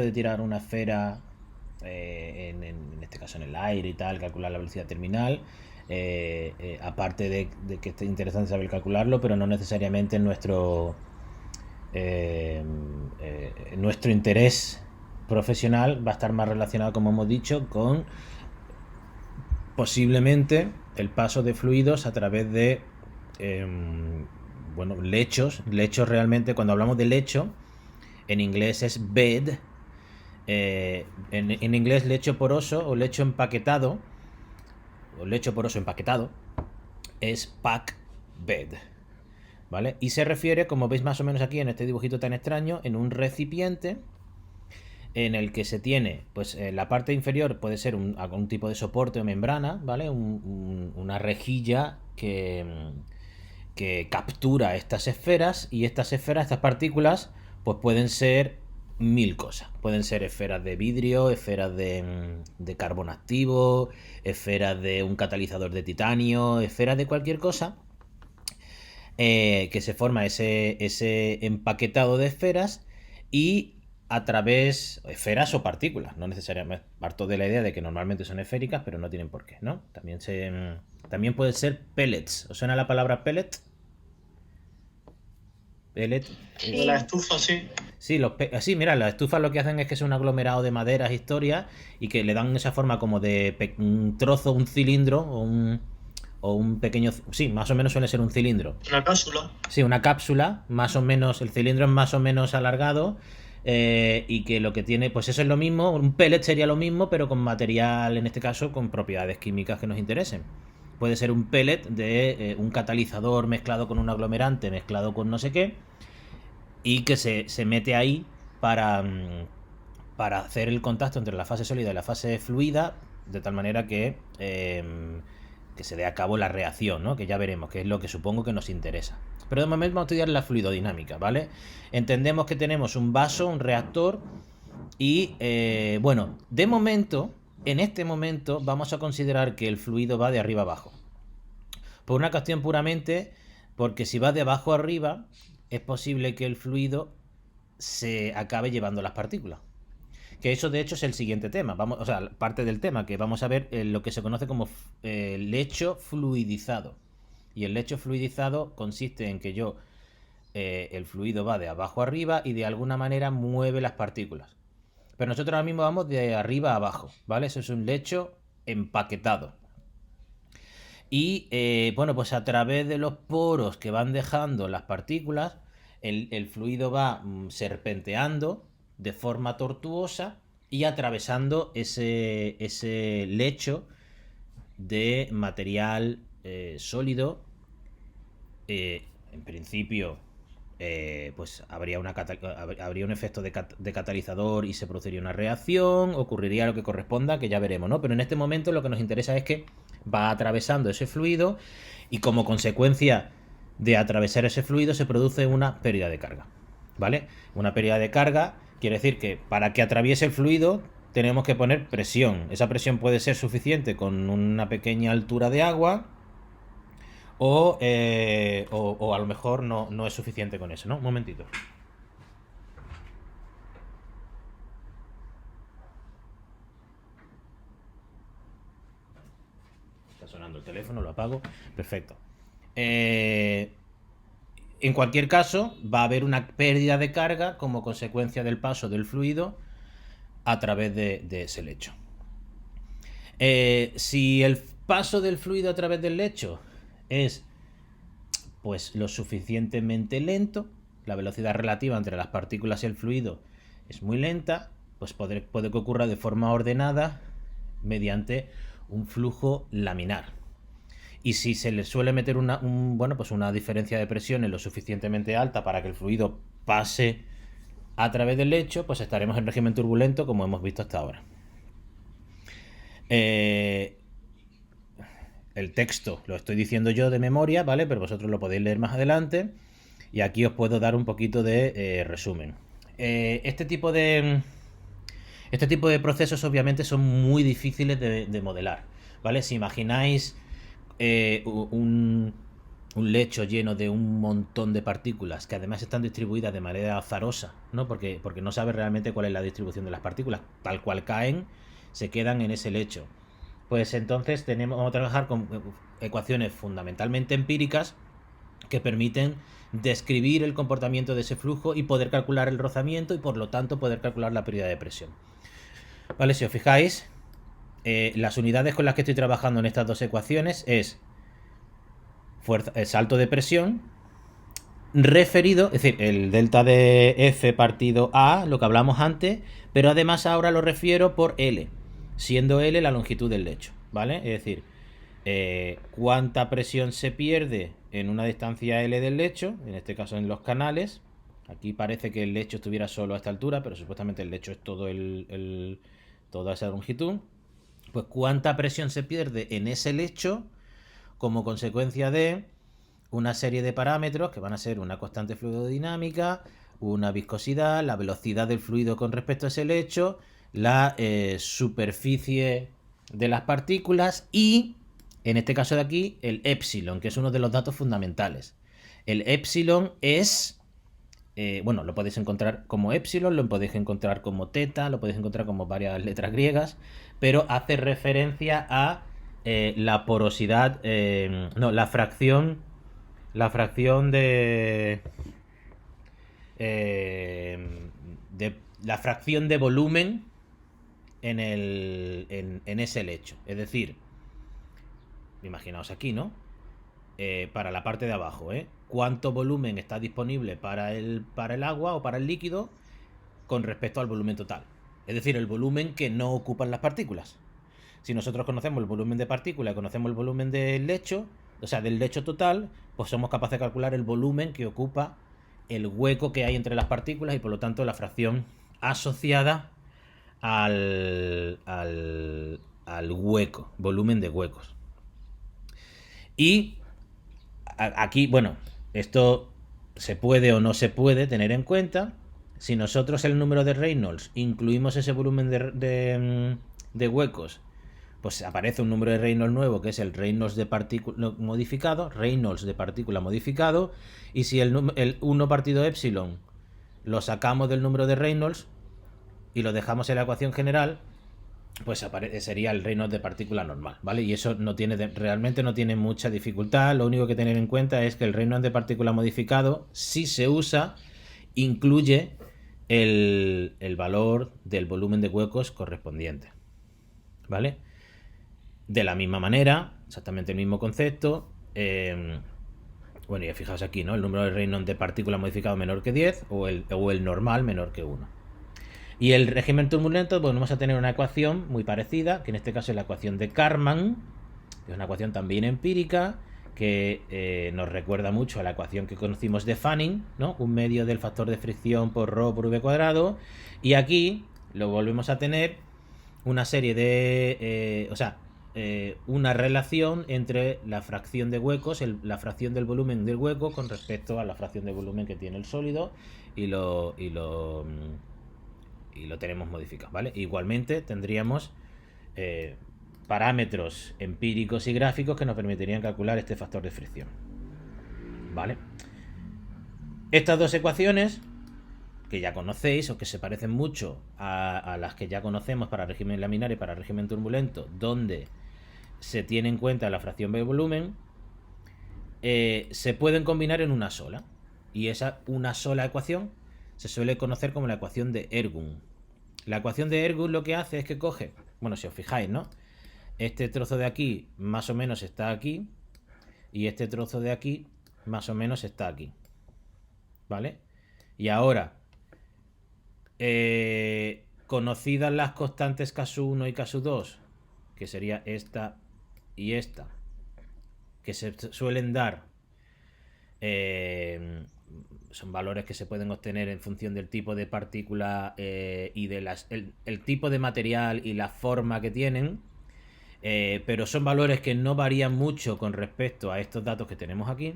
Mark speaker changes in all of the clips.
Speaker 1: de tirar una esfera, en este caso en el aire y tal, calcular la velocidad terminal. Aparte de que es interesante saber calcularlo, pero no necesariamente nuestro interés profesional va a estar más relacionado, como hemos dicho, con posiblemente el paso de fluidos a través de bueno, lechos. Lechos realmente, cuando hablamos de lecho, en inglés es bed. En inglés lecho poroso o lecho empaquetado, o lecho poroso empaquetado, es pack bed, ¿vale? Y se refiere, como veis más o menos aquí en este dibujito tan extraño, en un recipiente en el que se tiene, pues la parte inferior puede ser algún tipo de soporte o membrana, ¿vale? Una rejilla que captura estas esferas, y estas esferas, estas partículas, pues pueden ser mil cosas. Pueden ser esferas de vidrio, esferas de carbón activo, esferas de un catalizador de titanio, esferas de cualquier cosa, que se forma ese empaquetado de esferas, y a través esferas o partículas, no necesariamente, parto de la idea de que normalmente son esféricas, pero no tienen por qué, ¿no? También puede ser pellets. ¿Os suena la palabra pellet? Pellet.
Speaker 2: De la estufa, sí.
Speaker 1: Sí, mira, las estufas lo que hacen es que es un aglomerado de maderas, historias, y que le dan esa forma como de un trozo, un cilindro, o un pequeño. Sí, más o menos suele ser un cilindro.
Speaker 2: Una cápsula.
Speaker 1: Sí, una cápsula, más o menos, el cilindro es más o menos alargado, y que lo que tiene, pues eso es lo mismo, un pellet sería lo mismo, pero con material, en este caso, con propiedades químicas que nos interesen. Puede ser un pellet de un catalizador mezclado con un aglomerante, mezclado con no sé qué, y que se mete ahí para hacer el contacto entre la fase sólida y la fase fluida, de tal manera que se dé a cabo la reacción, ¿no? Que ya veremos, que es lo que supongo que nos interesa. Pero de momento vamos a estudiar la fluidodinámica, ¿vale? Entendemos que tenemos un vaso, un reactor, y bueno, de momento, en este momento, vamos a considerar que el fluido va de arriba abajo. Por una cuestión puramente, porque si va de abajo arriba, es posible que el fluido se acabe llevando las partículas. Que eso de hecho es el siguiente tema, o sea, parte del tema que vamos a ver, lo que se conoce como lecho fluidizado. Y el lecho fluidizado consiste en que el fluido va de abajo a arriba y de alguna manera mueve las partículas. Pero nosotros ahora mismo vamos de arriba a abajo, ¿vale? Eso es un lecho empaquetado. Y bueno, pues a través de los poros que van dejando las partículas, el fluido va serpenteando de forma tortuosa y atravesando ese lecho de material sólido. En principio, pues habría un efecto de catalizador y se produciría una reacción, ocurriría lo que corresponda, que ya veremos, ¿no? Pero en este momento lo que nos interesa es que va atravesando ese fluido, y como consecuencia de atravesar ese fluido se produce una pérdida de carga, ¿vale? Una pérdida de carga quiere decir que para que atraviese el fluido tenemos que poner presión. Esa presión puede ser suficiente con una pequeña altura de agua, o a lo mejor no es suficiente con eso, ¿no? Un momentito. Está sonando el teléfono, lo apago. Perfecto. En cualquier caso, va a haber una pérdida de carga como consecuencia del paso del fluido a través de ese lecho. Si el paso del fluido a través del lecho es pues lo suficientemente lento, la velocidad relativa entre las partículas y el fluido es muy lenta, pues puede que ocurra de forma ordenada mediante un flujo laminar. Y si se le suele meter pues una diferencia de presiones lo suficientemente alta para que el fluido pase a través del lecho, pues estaremos en régimen turbulento, como hemos visto hasta ahora. El texto lo estoy diciendo yo de memoria, ¿vale? Pero vosotros lo podéis leer más adelante. Y aquí os puedo dar un poquito de resumen. Este tipo de procesos obviamente son muy difíciles de modelar, ¿vale? Si imagináis un un lecho lleno de un montón de partículas que además están distribuidas de manera azarosa, ¿no? Porque no sabes realmente cuál es la distribución de las partículas. Tal cual caen, se quedan en ese lecho. Pues entonces vamos a trabajar con ecuaciones fundamentalmente empíricas que permiten describir el comportamiento de ese flujo y poder calcular el rozamiento y por lo tanto poder calcular la pérdida de presión. Vale, si os fijáis, las unidades con las que estoy trabajando en estas dos ecuaciones es salto de presión referido, es decir, el delta de F partido A, lo que hablamos antes, pero además ahora lo refiero por L, siendo L la longitud del lecho, ¿vale? Es decir, cuánta presión se pierde en una distancia L del lecho, en este caso en los canales. Aquí parece que el lecho estuviera solo a esta altura, pero supuestamente el lecho es todo toda esa longitud. Pues cuánta presión se pierde en ese lecho como consecuencia de una serie de parámetros que van a ser una constante fluidodinámica, una viscosidad, la velocidad del fluido con respecto a ese lecho, la superficie de las partículas y, en este caso de aquí, el epsilon, que es uno de los datos fundamentales. El epsilon es, bueno, lo podéis encontrar como epsilon, lo podéis encontrar como teta, lo podéis encontrar como varias letras griegas, pero hace referencia a la porosidad, no, la fracción de la fracción de volumen en ese lecho. Es decir, imaginaos aquí, ¿no? Para la parte de abajo, ¿cuánto volumen está disponible para el agua o para el líquido con respecto al volumen total? Es decir, el volumen que no ocupan las partículas. Si nosotros conocemos el volumen de partículas y conocemos el volumen del lecho, o sea, del lecho total, pues somos capaces de calcular el volumen que ocupa el hueco que hay entre las partículas y por lo tanto la fracción asociada al hueco, volumen de huecos. Y aquí, bueno, esto se puede o no se puede tener en cuenta. Si nosotros el número de Reynolds incluimos ese volumen de huecos, pues aparece un número de Reynolds nuevo, que es el Reynolds de partícula modificado, y si el 1 partido epsilon lo sacamos del número de Reynolds y lo dejamos en la ecuación general, pues sería el Reynolds de partícula normal, ¿vale? Y eso realmente no tiene mucha dificultad. Lo único que tener en cuenta es que el Reynolds de partícula modificado, si se usa, incluye el valor del volumen de huecos correspondiente, ¿vale? De la misma manera, exactamente el mismo concepto. Bueno, ya fijaos aquí, ¿no? El número de Reynolds de partícula modificado menor que 10 o el normal menor que 1. Y el régimen turbulento, pues vamos a tener una ecuación muy parecida, que en este caso es la ecuación de Karman, que es una ecuación también empírica, que nos recuerda mucho a la ecuación que conocimos de Fanning, ¿no? Un medio del factor de fricción por ρ por v cuadrado. Y aquí lo volvemos a tener una serie de... una relación entre la fracción de huecos, la fracción del volumen del hueco con respecto a la fracción de volumen que tiene el sólido y lo tenemos modificado, ¿vale? Igualmente tendríamos parámetros empíricos y gráficos que nos permitirían calcular este factor de fricción, ¿vale? Estas dos ecuaciones que ya conocéis o que se parecen mucho a las que ya conocemos para régimen laminar y para régimen turbulento, donde se tiene en cuenta la fracción de volumen, se pueden combinar en una sola. Y esa una sola ecuación se suele conocer como la ecuación de Ergun. La ecuación de Ergun lo que hace es que coge, bueno, si os fijáis, ¿no? Este trozo de aquí más o menos está aquí y este trozo de aquí más o menos está aquí, ¿vale? Y ahora, conocidas las constantes K1 y K2, que sería esta y esta, que se suelen dar, son valores que se pueden obtener en función del tipo de partícula y de el tipo de material y la forma que tienen, pero son valores que no varían mucho con respecto a estos datos que tenemos aquí.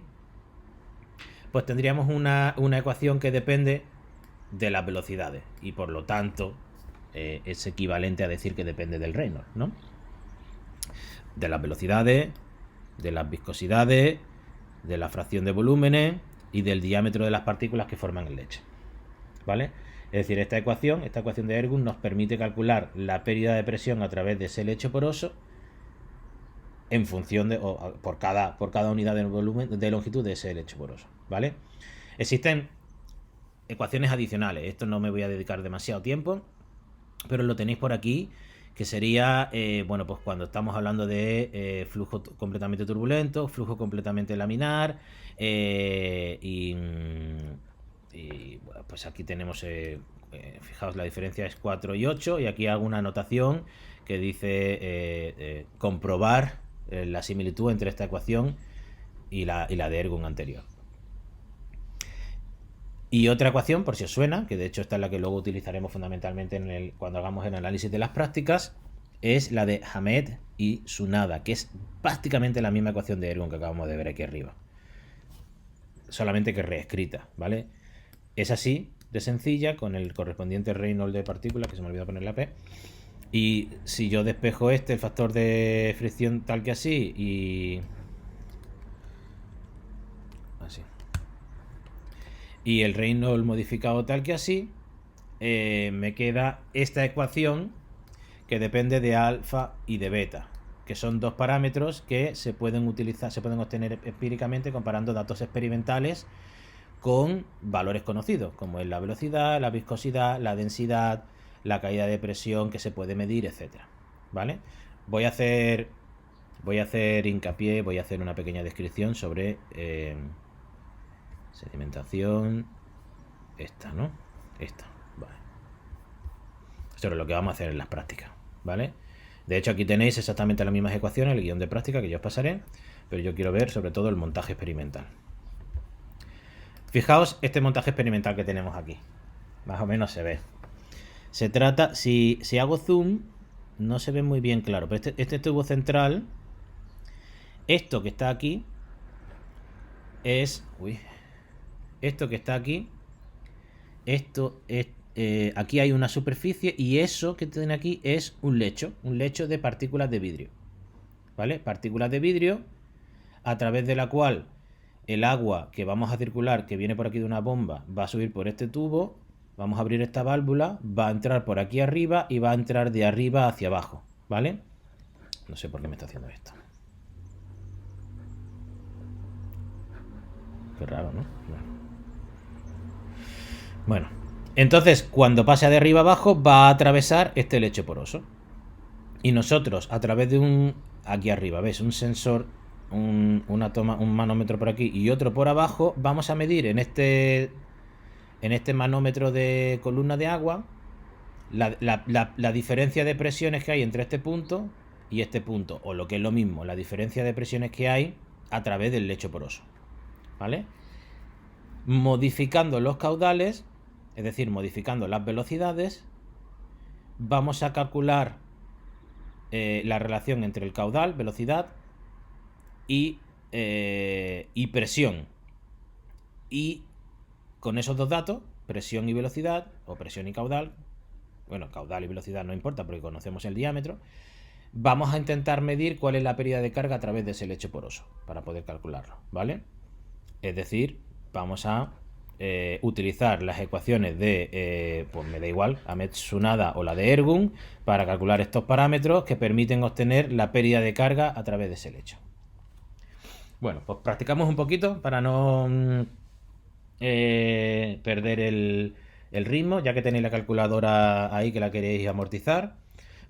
Speaker 1: Pues tendríamos una ecuación que depende de las velocidades y por lo tanto es equivalente a decir que depende del Reynolds, ¿no? De las velocidades, de las viscosidades de la fracción de volúmenes y del diámetro de las partículas que forman el leche. ¿Vale? Es decir, esta ecuación de Ergun nos permite calcular la pérdida de presión a través de ese lecho poroso en función de, o por cada unidad de volumen, de longitud de ese lecho poroso. ¿Vale? Existen ecuaciones adicionales. Esto no me voy a dedicar demasiado tiempo, pero lo tenéis por aquí, que sería, bueno, pues cuando estamos hablando de flujo completamente turbulento, flujo completamente laminar, y bueno, pues aquí tenemos, fijaos, la diferencia es 4 y 8, y aquí hago una anotación que dice comprobar la similitud entre esta ecuación y la de Ergun anterior. Y otra ecuación, por si os suena, que de hecho esta es la que luego utilizaremos fundamentalmente cuando hagamos el análisis de las prácticas, es la de Hamed y Sunada, que es prácticamente la misma ecuación de Ergun que acabamos de ver aquí arriba, solamente que reescrita, ¿vale? Es así, de sencilla, con el correspondiente Reynolds de partículas, que se me olvidó poner la P. Y si yo despejo el factor de fricción tal que así, y así, y el Reynolds modificado tal que así, me queda esta ecuación que depende de alfa y de beta, que son dos parámetros que se pueden utilizar, se pueden obtener empíricamente comparando datos experimentales con valores conocidos, como es la velocidad, la viscosidad, la densidad, la caída de presión que se puede medir, etcétera. ¿Vale? Voy a hacer hincapié, voy a hacer una pequeña descripción sobre sedimentación, esta, ¿no? Esta, vale. Sobre lo que vamos a hacer en las prácticas, ¿vale? De hecho, aquí tenéis exactamente las mismas ecuaciones, el guión de práctica que yo os pasaré, pero yo quiero ver sobre todo el montaje experimental. Fijaos este montaje experimental que tenemos aquí. Más o menos se ve. Se trata, si hago zoom, no se ve muy bien claro, pero este tubo central, esto que está aquí, es... Uy. Esto que está aquí, esto es... aquí hay una superficie y eso que tiene aquí es un lecho de partículas de vidrio. ¿Vale? Partículas de vidrio a través de la cual el agua que vamos a circular, que viene por aquí de una bomba, va a subir por este tubo, vamos a abrir esta válvula, va a entrar por aquí arriba y va a entrar de arriba hacia abajo, ¿vale? No sé por qué me está haciendo esto. Qué raro, ¿no? Bueno, entonces cuando pase de arriba abajo va a atravesar este lecho poroso. Y nosotros, a través de un... Aquí arriba, ¿ves? Un sensor, una toma, un manómetro por aquí y otro por abajo, vamos a medir en este manómetro de columna de agua la diferencia de presiones que hay entre este punto y este punto, o lo que es lo mismo, la diferencia de presiones que hay a través del lecho poroso, ¿vale? Modificando los caudales, es decir, modificando las velocidades, vamos a calcular la relación entre el caudal, velocidad y presión. Y con esos dos datos, presión y velocidad, o presión y caudal, bueno, caudal y velocidad no importa porque conocemos el diámetro, vamos a intentar medir cuál es la pérdida de carga a través de ese lecho poroso para poder calcularlo, ¿vale? Es decir, vamos a utilizar las ecuaciones de, pues me da igual, Hamed-Sunada o la de Ergun, para calcular estos parámetros que permiten obtener la pérdida de carga a través de ese lecho. Bueno, pues practicamos un poquito para no perder el ritmo, ya que tenéis la calculadora ahí que la queréis amortizar.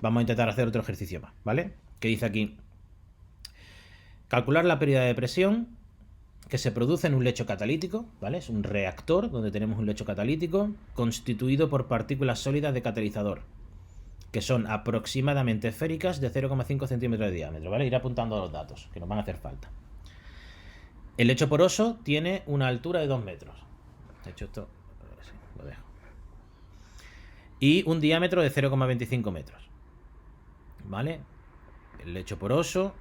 Speaker 1: Vamos a intentar hacer otro ejercicio más, ¿vale? Que dice aquí: calcular la pérdida de presión que se produce en un lecho catalítico, ¿vale? Es un reactor donde tenemos un lecho catalítico constituido por partículas sólidas de catalizador, que son aproximadamente esféricas de 0,5 centímetros de diámetro, ¿vale? Ir apuntando los datos, que nos van a hacer falta. El lecho poroso tiene una altura de 2 metros. De hecho, esto sí, lo dejo. Y un diámetro de 0,25 metros, ¿vale? El lecho poroso...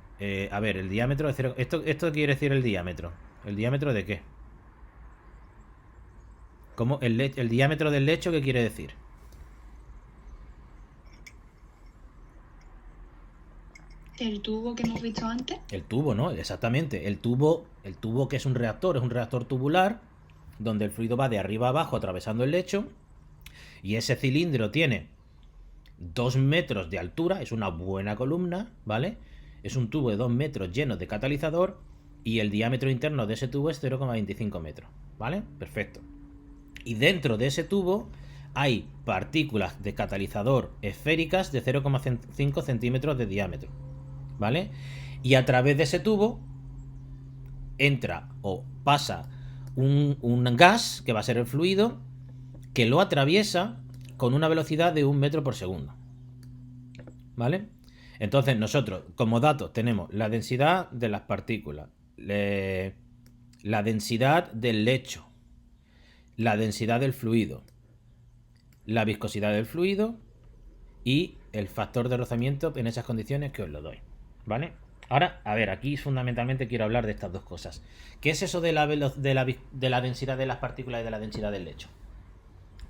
Speaker 1: a ver, el diámetro de 0... ¿Esto quiere decir el diámetro? ¿El diámetro de qué? ¿Cómo? ¿El diámetro del lecho qué quiere decir?
Speaker 3: el tubo que hemos visto antes.
Speaker 1: El tubo, ¿no? Exactamente. El tubo que es un reactor tubular, donde el fluido va de arriba a abajo atravesando el lecho. Y ese cilindro tiene 2 metros de altura, es una buena columna, ¿vale? Es un tubo de 2 metros lleno de catalizador y el diámetro interno de ese tubo es 0,25 metros, ¿vale? Perfecto. Y dentro de ese tubo hay partículas de catalizador esféricas de 0,5 centímetros de diámetro, ¿vale? Y a través de ese tubo entra o pasa un gas, que va a ser el fluido, que lo atraviesa con una velocidad de 1 metro por segundo, ¿vale? Entonces nosotros como datos tenemos la densidad de las partículas, la densidad del lecho, la densidad del fluido, la viscosidad del fluido y el factor de rozamiento en esas condiciones que os lo doy, ¿vale? Ahora, a ver, aquí fundamentalmente quiero hablar de estas dos cosas. ¿Qué es eso de la densidad de las partículas y de la densidad del lecho?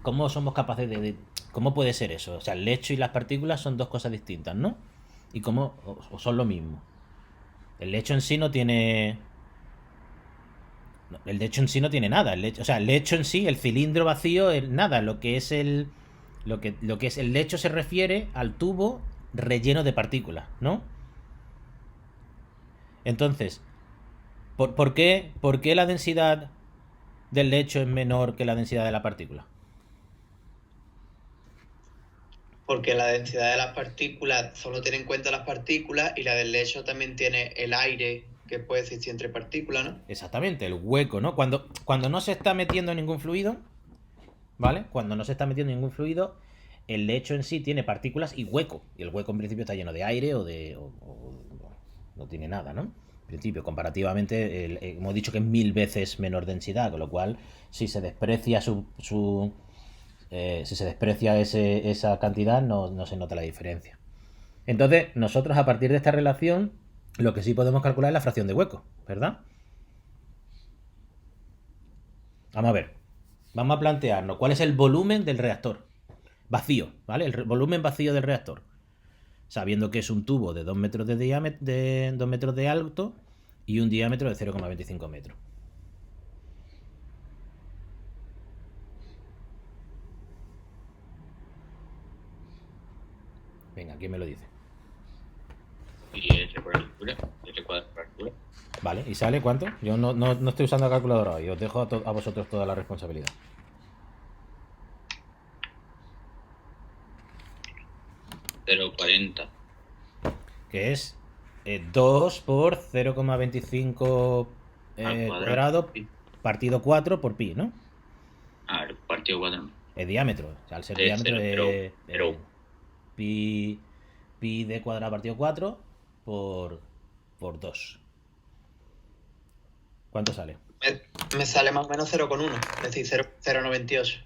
Speaker 1: ¿Cómo somos capaces de cómo puede ser eso? O sea, el lecho y las partículas son dos cosas distintas, ¿no? ¿Y cómo o son lo mismo? El lecho en sí no tiene... El lecho en sí no tiene nada. O sea, el lecho en sí, el cilindro vacío, nada. Lo que es el lecho se refiere al tubo relleno de partículas, ¿no? Entonces, ¿por qué la densidad del lecho es menor que la densidad de la partícula?
Speaker 2: Porque la densidad de las partículas solo tiene en cuenta las partículas y la del lecho también tiene el aire que puede existir entre partículas, ¿no?
Speaker 1: Exactamente, el hueco, ¿no? Cuando no se está metiendo ningún fluido, ¿vale? Cuando no se está metiendo ningún fluido, el lecho en sí tiene partículas y hueco. Y el hueco en principio está lleno de aire o no tiene nada, ¿no? En principio, comparativamente, hemos dicho que es 1000 veces menor densidad, con lo cual, si se desprecia si se desprecia esa cantidad, no se nota la diferencia. Entonces, nosotros a partir de esta relación, lo que sí podemos calcular es la fracción de hueco, ¿verdad? Vamos a ver. Vamos a plantearnos cuál es el volumen del reactor. Vacío, ¿vale? El volumen vacío del reactor. Sabiendo que es un tubo de 2 metros de diámetro, de 2 metros de alto y un diámetro de 0,25 metros. Venga, ¿quién me lo dice?
Speaker 4: Y R por altura, R cuadrado por altura.
Speaker 1: Vale, ¿y sale cuánto? Yo no estoy usando la calculadora hoy, os dejo a vosotros toda la responsabilidad.
Speaker 4: $0,40.
Speaker 1: Que es 2 por 0,25 cuadrado partido 4 por pi, ¿no?
Speaker 4: Ah, partido 4.
Speaker 1: El diámetro. O sea, al ser diámetro pi d cuadrado partido 4 por 2. ¿Cuánto sale?
Speaker 2: Me sale más o menos 0,1, es decir, 0,98.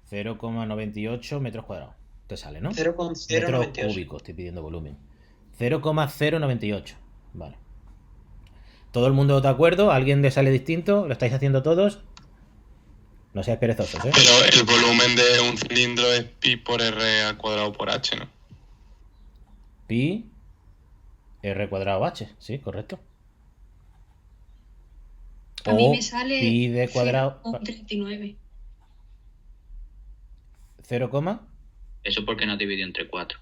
Speaker 1: 0,98 metros cuadrados. Te sale, ¿no?
Speaker 2: 0,098.
Speaker 1: Metros cúbicos, estoy pidiendo volumen. 0,098. Vale. ¿Todo el mundo de acuerdo? ¿Alguien le sale distinto? ¿Lo estáis haciendo todos? No seáis perezosos, ¿eh?
Speaker 5: Pero el volumen de un cilindro es pi por r al cuadrado por h, ¿no?
Speaker 1: Pi r cuadrado h, sí, correcto.
Speaker 3: A mí me sale
Speaker 1: pi d cuadrado
Speaker 3: 0,39.
Speaker 1: 0,
Speaker 4: Eso porque no dividido entre 4.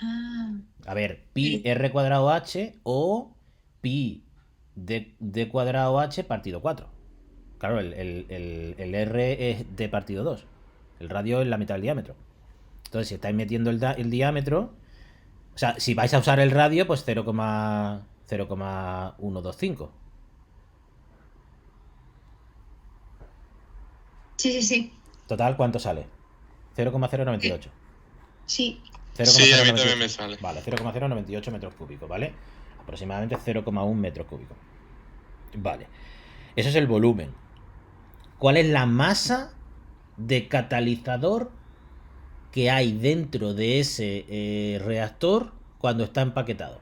Speaker 3: Ah,
Speaker 1: a ver, pi r cuadrado h o pi d cuadrado h partido 4. Claro, el r es d partido 2. El radio es la mitad del diámetro. Entonces, si estáis metiendo el diámetro, o sea, si vais a usar el radio, pues 0,125.
Speaker 3: sí.
Speaker 1: Total, ¿cuánto sale? 0,098.
Speaker 3: Sí.
Speaker 5: Sí, a mí también me sale.
Speaker 1: Vale, 0,098 metros cúbicos, ¿vale? Aproximadamente 0,1 metros cúbicos. Vale. Eso es el volumen. ¿Cuál es la masa de catalizador que hay dentro de ese reactor cuando está empaquetado?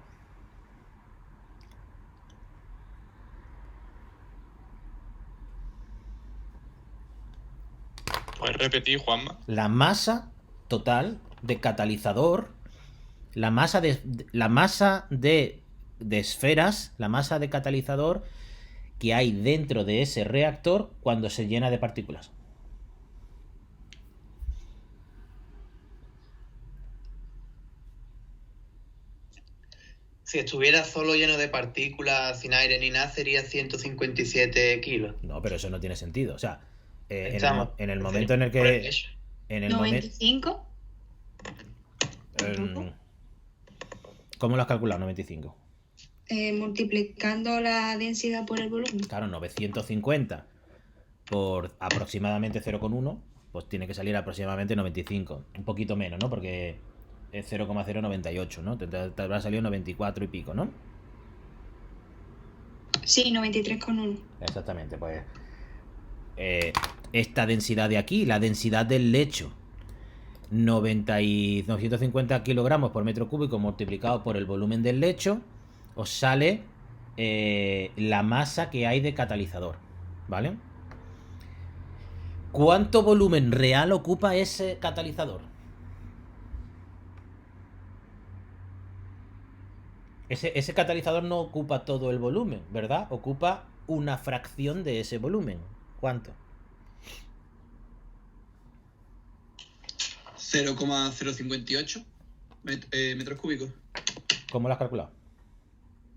Speaker 5: ¿Puedes repetir, Juanma?
Speaker 1: La masa total de catalizador la masa de esferas, la masa de catalizador que hay dentro de ese reactor cuando se llena de partículas.
Speaker 2: Si estuviera solo lleno de partículas, sin aire ni nada, sería 157 kilos.
Speaker 1: No, pero eso no tiene sentido. O sea,
Speaker 2: Estamos,
Speaker 1: en el
Speaker 2: es
Speaker 1: momento en el
Speaker 2: por el
Speaker 1: que...
Speaker 2: hecho.
Speaker 1: En el momento...
Speaker 3: 95.
Speaker 1: ¿Cómo lo has calculado, 95?
Speaker 3: Multiplicando la densidad por el volumen.
Speaker 1: Claro, 950 por aproximadamente 0,1, pues tiene que salir aproximadamente 95. Un poquito menos, ¿no? Porque es 0,098, ¿no? Te habrá salido 94 y pico, ¿no?
Speaker 3: Sí, 93,1.
Speaker 1: Exactamente, pues esta densidad de aquí, la densidad del lecho, 950 kilogramos por metro cúbico multiplicado por el volumen del lecho, os sale la masa que hay de catalizador, ¿vale? ¿Cuánto volumen real ocupa ese catalizador? Ese catalizador no ocupa todo el volumen, ¿verdad? Ocupa una fracción de ese volumen. ¿Cuánto?
Speaker 6: 0,058 metros cúbicos.
Speaker 1: ¿Cómo lo has calculado?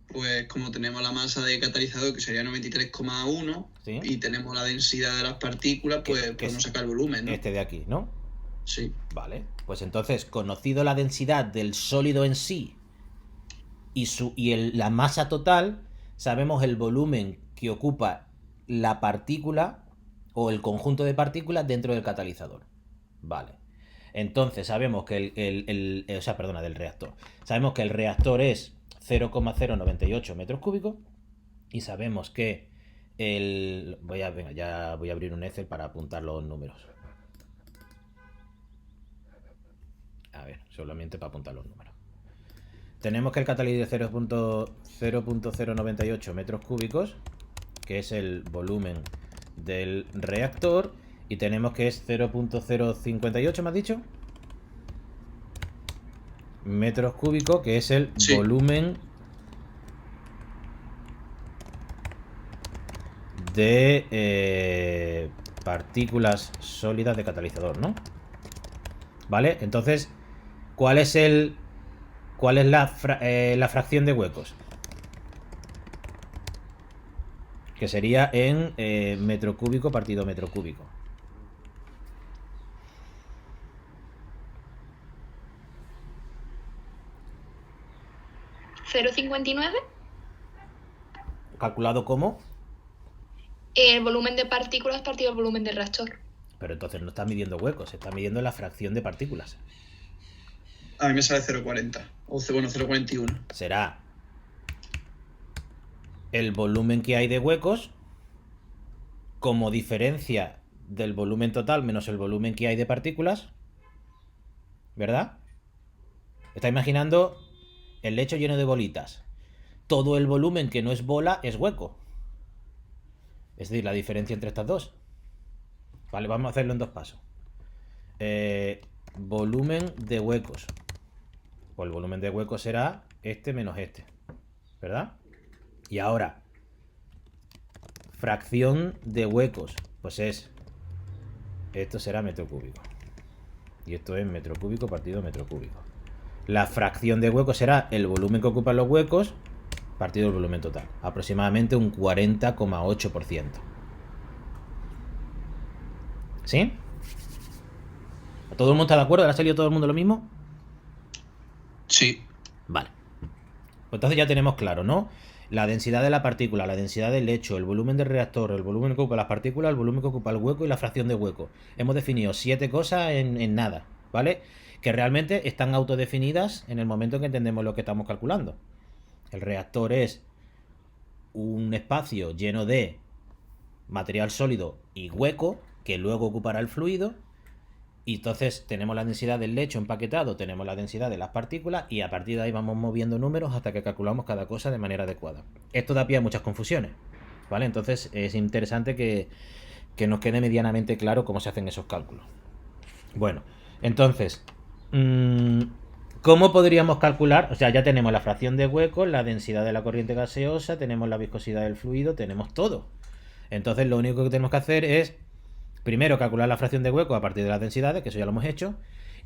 Speaker 6: Pues como tenemos la masa de catalizador, que sería 93,1,
Speaker 1: ¿Sí?
Speaker 6: y tenemos la densidad de las partículas, pues podemos sacar el volumen, ¿no?
Speaker 1: Este de aquí, ¿no?
Speaker 6: Sí.
Speaker 1: Vale. Pues entonces, conocido la densidad del sólido en sí y la masa total, sabemos el volumen que ocupa la partícula o el conjunto de partículas dentro del catalizador. Vale. Entonces sabemos que del reactor. Sabemos que el reactor es 0,098 metros cúbicos y sabemos que ya voy a abrir un Excel para apuntar los números. A ver, solamente para apuntar los números. Tenemos que el catalizador es 0,098 metros cúbicos, que es el volumen del reactor, y tenemos que es 0,058, ¿me has dicho? Metros cúbicos, que es el volumen de partículas sólidas de catalizador, ¿no? ¿Vale? Entonces, ¿cuál es la fracción de huecos? Que sería en metro cúbico partido metro cúbico.
Speaker 7: ¿0,59?
Speaker 1: ¿Calculado como?
Speaker 7: El volumen de partículas partido el volumen del reactor.
Speaker 1: Pero entonces no está midiendo huecos, está midiendo la fracción de partículas.
Speaker 6: A mí me sale 0,40. O 0,41.
Speaker 1: Será el volumen que hay de huecos como diferencia del volumen total menos el volumen que hay de partículas, ¿verdad? Está imaginando el lecho lleno de bolitas. Todo el volumen que no es bola es hueco. Es decir, la diferencia entre estas dos. Vale, vamos a hacerlo en dos pasos. Volumen de huecos. Pues el volumen de huecos será este menos este, ¿verdad? Y ahora, fracción de huecos. Pues esto será metro cúbico. Y esto es metro cúbico partido metro cúbico. La fracción de huecos será el volumen que ocupan los huecos partido el volumen total. Aproximadamente un 40,8%. ¿Sí? ¿Todo el mundo está de acuerdo? ¿Ha salido todo el mundo lo mismo?
Speaker 6: Sí.
Speaker 1: Vale. Pues entonces ya tenemos claro, ¿no? La densidad de la partícula, la densidad del lecho, el volumen del reactor, el volumen que ocupa las partículas, el volumen que ocupa el hueco y la fracción de hueco. Hemos definido 7 cosas en nada, ¿vale? Que realmente están autodefinidas en el momento en que entendemos lo que estamos calculando. El reactor es un espacio lleno de material sólido y hueco que luego ocupará el fluido. Y entonces tenemos la densidad del lecho empaquetado, tenemos la densidad de las partículas y a partir de ahí vamos moviendo números hasta que calculamos cada cosa de manera adecuada. Esto da pie a muchas confusiones, ¿vale? Entonces es interesante que nos quede medianamente claro cómo se hacen esos cálculos. Bueno, entonces, ¿Cómo podríamos calcular? O sea, ya tenemos la fracción de hueco, la densidad de la corriente gaseosa, tenemos la viscosidad del fluido, tenemos todo. Entonces lo único que tenemos que hacer es, primero, calcular la fracción de hueco a partir de las densidades, que eso ya lo hemos hecho,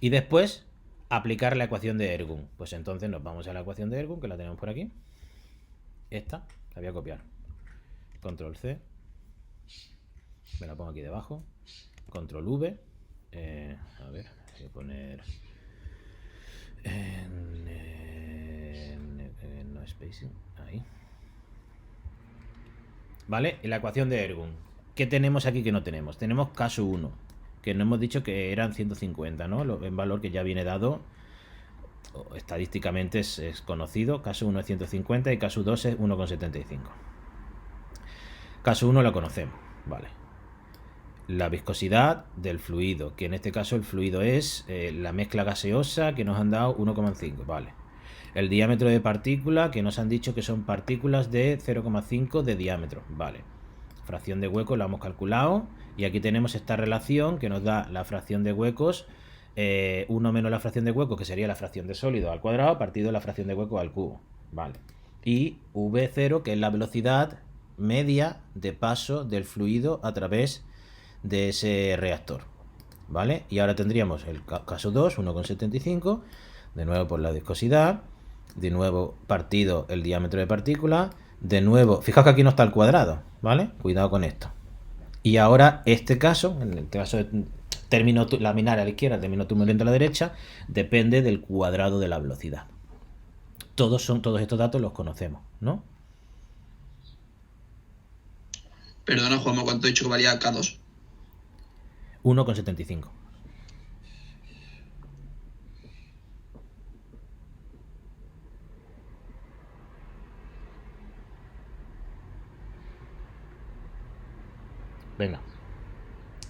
Speaker 1: y después aplicar la ecuación de Ergun. Pues entonces nos vamos a la ecuación de Ergun, que la tenemos por aquí. Esta, la voy a copiar. Control C. Me la pongo aquí debajo. Control V. A ver, voy a poner... no spacing, ahí. ¿Vale? Y la ecuación de Ergun. ¿Qué tenemos aquí que no tenemos? Tenemos caso 1, que no hemos dicho que eran 150, ¿no? En valor que ya viene dado, estadísticamente es conocido. Caso 1 es 150 y caso 2 es 1,75. Caso 1 lo conocemos, ¿vale? La viscosidad del fluido, que en este caso el fluido es la mezcla gaseosa, que nos han dado 1,5, vale. El diámetro de partícula, que nos han dicho que son partículas de 0,5 de diámetro, vale. Fracción de huecos la hemos calculado y aquí tenemos esta relación que nos da la fracción de huecos, 1 menos la fracción de huecos, que sería la fracción de sólido al cuadrado, partido de la fracción de huecos al cubo, vale. Y V0, que es la velocidad media de paso del fluido a través de ese reactor, ¿vale? Y ahora tendríamos el caso 2, 1,75, de nuevo por la viscosidad, de nuevo partido el diámetro de partícula, de nuevo, fijaos que aquí no está el cuadrado, ¿vale? Cuidado con esto. Y ahora este caso, en el caso de término laminar a la izquierda, término turbulento a la derecha, depende del cuadrado de la velocidad. Todos estos datos los conocemos, ¿no?
Speaker 6: Perdona, Juanma, ¿cuánto he dicho que valía K2?
Speaker 1: 1,75. Venga.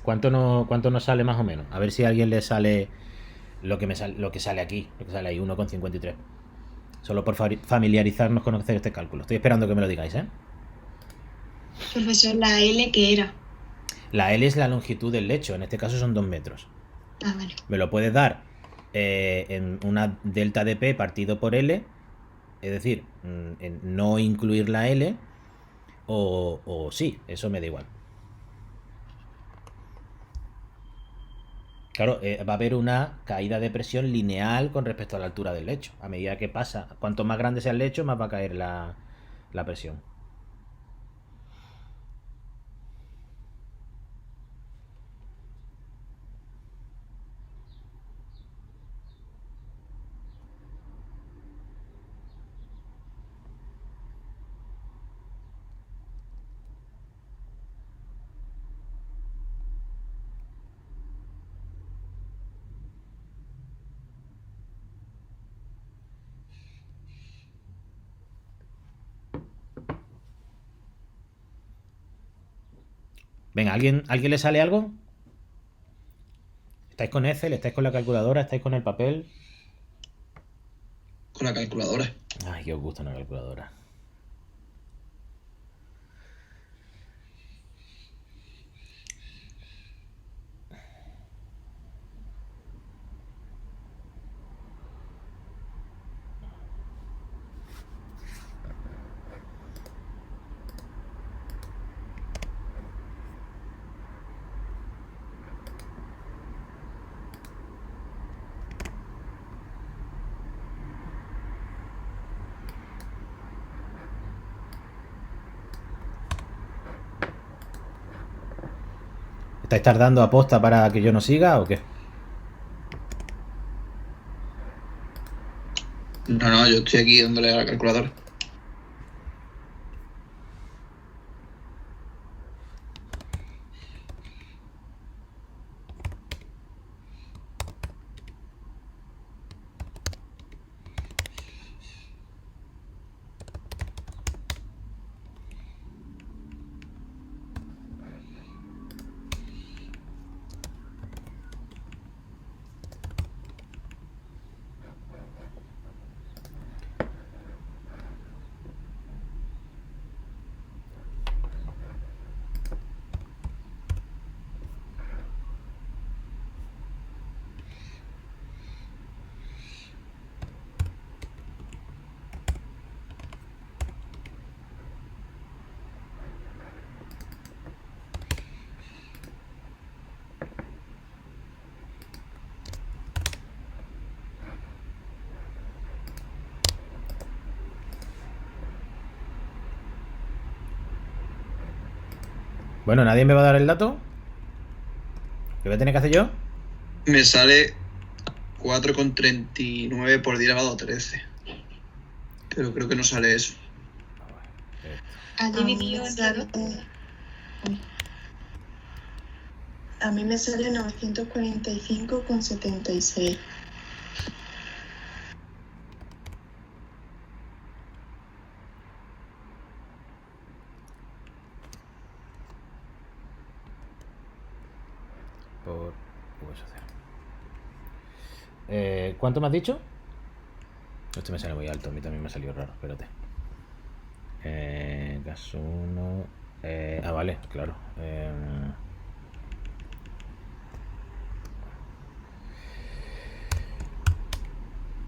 Speaker 1: ¿Cuánto nos sale más o menos? A ver si a alguien le sale lo que sale aquí, lo que sale ahí, 1,53. Solo por familiarizarnos con hacer este cálculo. Estoy esperando que me lo digáis, ¿eh?
Speaker 3: Profesor, ¿la L qué era?
Speaker 1: La L es la longitud del lecho, en este caso son 2 metros.
Speaker 3: Ah, vale.
Speaker 1: Me lo puedes dar en una delta de P partido por L, es decir, en no incluir la L, o sí, eso me da igual. Claro, va a haber una caída de presión lineal con respecto a la altura del lecho. A medida que pasa, cuanto más grande sea el lecho, más va a caer la presión. Venga, ¿alguien le sale algo? ¿Estáis con Excel? ¿Estáis con la calculadora? ¿Estáis con el papel?
Speaker 6: Con la calculadora.
Speaker 1: Ay, que os gusta una calculadora. ¿Estáis tardando aposta para que yo no siga o qué?
Speaker 6: No, yo estoy aquí dándole a la calculadora.
Speaker 1: Bueno, ¿nadie me va a dar el dato? ¿Qué voy a tener que hacer yo?
Speaker 6: Me sale 4,39 por 10 elevado a 13. Pero creo que no sale eso.
Speaker 7: ¿Has dividido en
Speaker 3: sale-
Speaker 7: dos?
Speaker 3: A mí me sale 945,76.
Speaker 1: Por ¿cuánto me has dicho? Esto me sale muy alto, a mí también me ha salido raro, espérate. Caso 1. Vale, claro.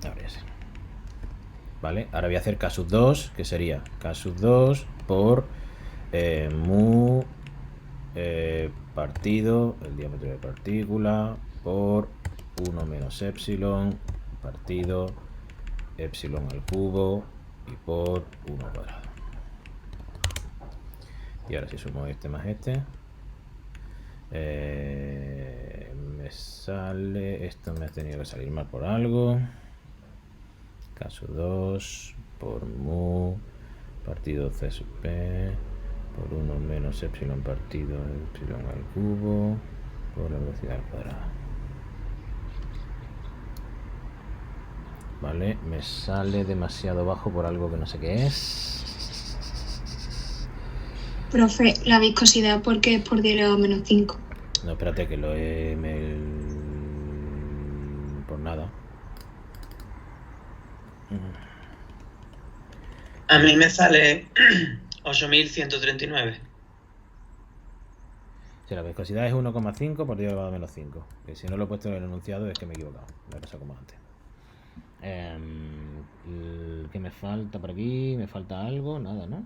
Speaker 1: Ahora ya sé. Vale, ahora voy a hacer casus 2, que sería casus 2 por mu partido, el diámetro de partícula, por 1 menos epsilon partido epsilon al cubo y por 1 cuadrado. Y ahora si sumo este más este, me sale, esto me ha tenido que salir mal por algo. Caso 2 por mu partido c sub p por 1 menos epsilon partido epsilon al cubo por la velocidad al cuadrado. Vale, me sale demasiado bajo por algo que no sé qué es.
Speaker 3: Profe, la viscosidad, porque es por 10 elevado a menos 5.
Speaker 1: No, espérate que lo he... por nada.
Speaker 2: A mí me sale 8.139.
Speaker 1: Si la viscosidad es 1,5 por 10 elevado a menos 5. Que si no lo he puesto en el enunciado es que me he equivocado. Lo he pasado como antes. ¿Qué me falta por aquí? ¿Me falta algo? Nada, ¿no?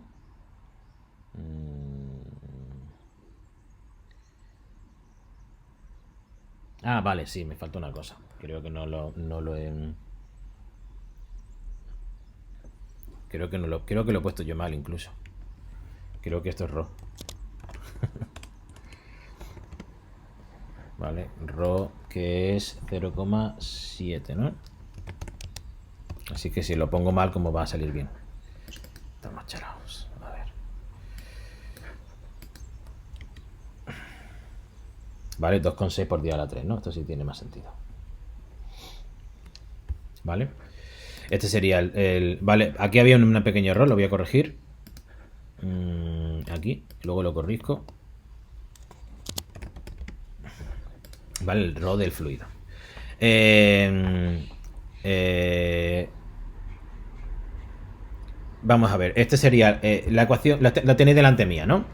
Speaker 1: Vale, sí, me falta una cosa. Creo que no lo he... Creo que lo he puesto yo mal incluso. Creo que esto es ρ. Vale, ρ que es 0,7, ¿no? Así que si lo pongo mal, ¿cómo va a salir bien? Estamos chalados. A ver. Vale, 2,6 por 10 a la 3, ¿no? Esto sí tiene más sentido. Vale. Este sería el... Vale, aquí había un pequeño error, lo voy a corregir. Aquí, luego lo corrijo. Vale, el ρ del fluido. Vamos a ver, este sería la ecuación, la tenéis delante mía, ¿no?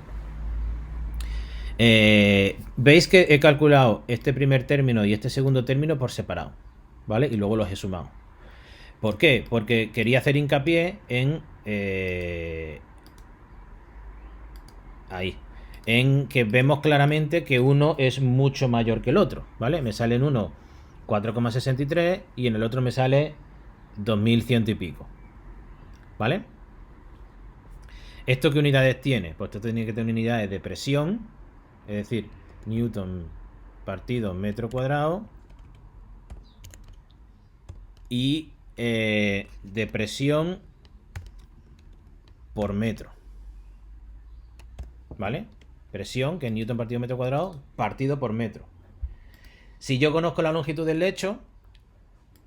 Speaker 1: Veis que he calculado este primer término y este segundo término por separado, ¿vale? Y luego los he sumado. ¿Por qué? Porque quería hacer hincapié en... ahí. En que vemos claramente que uno es mucho mayor que el otro, ¿vale? Me sale en uno 4,63 y en el otro me sale 2100 y pico, ¿vale? ¿Esto qué unidades tiene? Pues esto tiene que tener unidades de presión, es decir, Newton partido metro cuadrado, y de presión por metro, ¿vale? Presión, que es Newton partido metro cuadrado, partido por metro. Si yo conozco la longitud del lecho,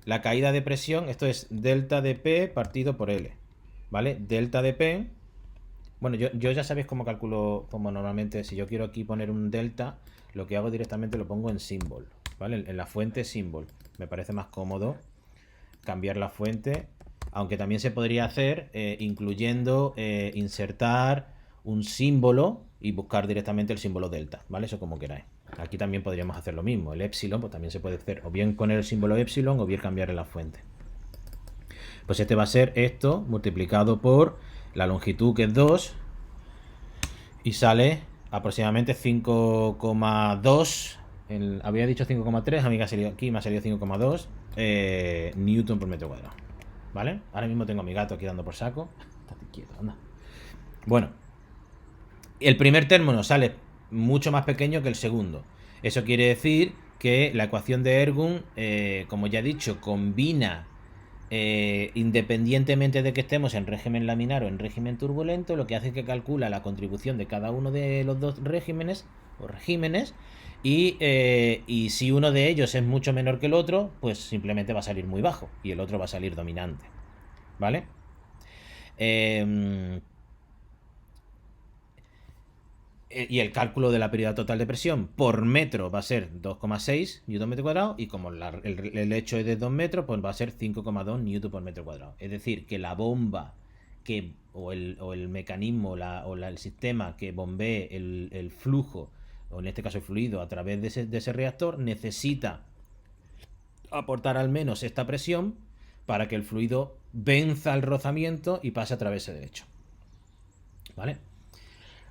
Speaker 1: la caída de presión, esto es delta de P partido por L, ¿vale? Delta de P, bueno, yo ya sabéis cómo calculo, como normalmente, si yo quiero aquí poner un delta, lo que hago directamente lo pongo en symbol, ¿vale? En la fuente symbol. Me parece más cómodo cambiar la fuente, aunque también se podría hacer incluyendo insertar un símbolo y buscar directamente el símbolo delta, ¿vale? Eso como queráis. Aquí también podríamos hacer lo mismo. El epsilon pues también se puede hacer o bien con el símbolo epsilon o bien cambiar en la fuente. Pues este va a ser esto multiplicado por la longitud, que es 2, y sale aproximadamente 5,2. Había dicho 5,3, a mí aquí me ha salido 5,2 Newton por metro cuadrado, ¿vale? Ahora mismo tengo a mi gato aquí dando por saco. Estate quieto, anda. Bueno, el primer término sale mucho más pequeño que el segundo. Eso quiere decir que la ecuación de Ergun, como ya he dicho, combina, independientemente de que estemos en régimen laminar o en régimen turbulento, lo que hace es que calcula la contribución de cada uno de los dos regímenes o regímenes, y si uno de ellos es mucho menor que el otro, pues simplemente va a salir muy bajo y el otro va a salir dominante, ¿vale? Y el cálculo de la pérdida total de presión por metro va a ser 2,6 Nm metro cuadrado, y como el hecho es de 2 metros, pues va a ser 5,2 Nm por metro cuadrado. Es decir, que la bomba o el mecanismo o el sistema que bombee el flujo, o en este caso el fluido, a través de ese reactor, necesita aportar al menos esta presión para que el fluido venza el rozamiento y pase a través del hecho. ¿Vale?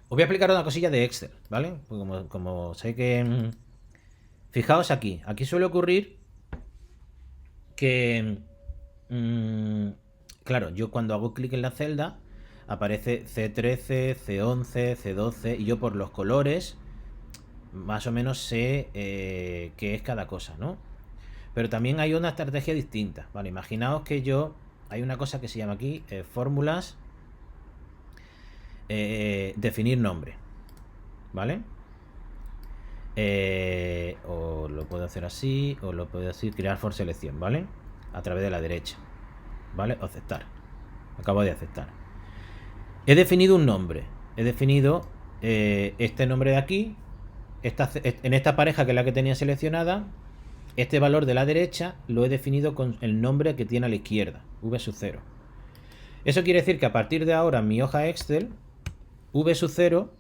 Speaker 1: Os voy a explicar una cosilla de Excel, ¿vale? Pues como sé que... Fijaos aquí. Aquí suele ocurrir que... claro, yo cuando hago clic en la celda aparece C13, C11, C12, y yo por los colores más o menos sé qué es cada cosa, ¿no? Pero también hay una estrategia distinta, ¿vale? Imaginaos que hay una cosa que se llama aquí fórmulas, definir nombre, ¿vale? O lo puedo hacer así, o lo puedo decir crear for selección, ¿vale? A través de la derecha, ¿vale? O aceptar. Acabo de aceptar. He definido un nombre. He definido este nombre de aquí. En esta pareja, que es la que tenía seleccionada, este valor de la derecha lo he definido con el nombre que tiene a la izquierda, v sub 0. Eso quiere decir que a partir de ahora en mi hoja Excel, v sub 0